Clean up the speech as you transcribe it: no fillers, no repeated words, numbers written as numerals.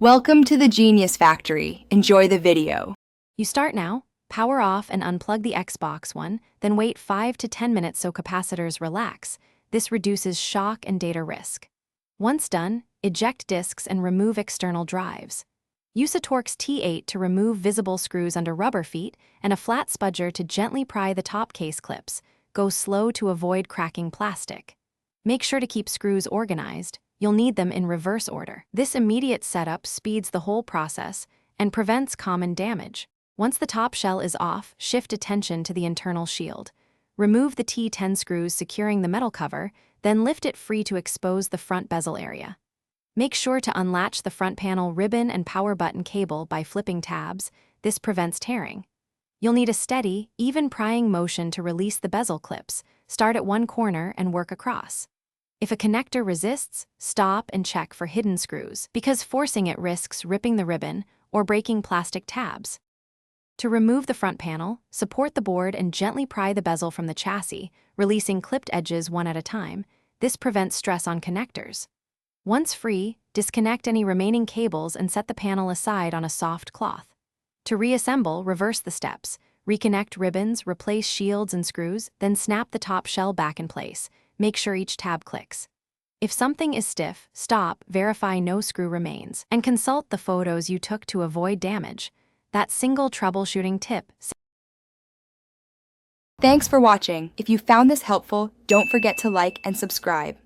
Welcome to the Genius Factory. Enjoy the video. You start now, power off and unplug the Xbox One, then wait 5 to 10 minutes so capacitors relax. This reduces shock and data risk. Once done, eject disks and remove external drives. Use a Torx T8 to remove visible screws under rubber feet and a flat spudger to gently pry the top case clips. Go slow to avoid cracking plastic. Make sure to keep screws organized. You'll need them in reverse order. This immediate setup speeds the whole process and prevents common damage. Once the top shell is off, shift attention to the internal shield. Remove the T10 screws securing the metal cover, then lift it free to expose the front bezel area. Make sure to unlatch the front panel ribbon and power button cable by flipping tabs. This prevents tearing. You'll need a steady, even prying motion to release the bezel clips. Start at one corner and work across. If a connector resists, stop and check for hidden screws, because forcing it risks ripping the ribbon or breaking plastic tabs. To remove the front panel, support the board and gently pry the bezel from the chassis, releasing clipped edges one at a time. This prevents stress on connectors. Once free, disconnect any remaining cables and set the panel aside on a soft cloth. To reassemble, reverse the steps. Reconnect ribbons, replace shields and screws, then snap the top shell back in place. Make sure each tab clicks. If something is stiff, stop, verify no screw remains, and consult the photos you took to avoid damage. That single troubleshooting tip. Thanks for watching. If you found this helpful, don't forget to like and subscribe.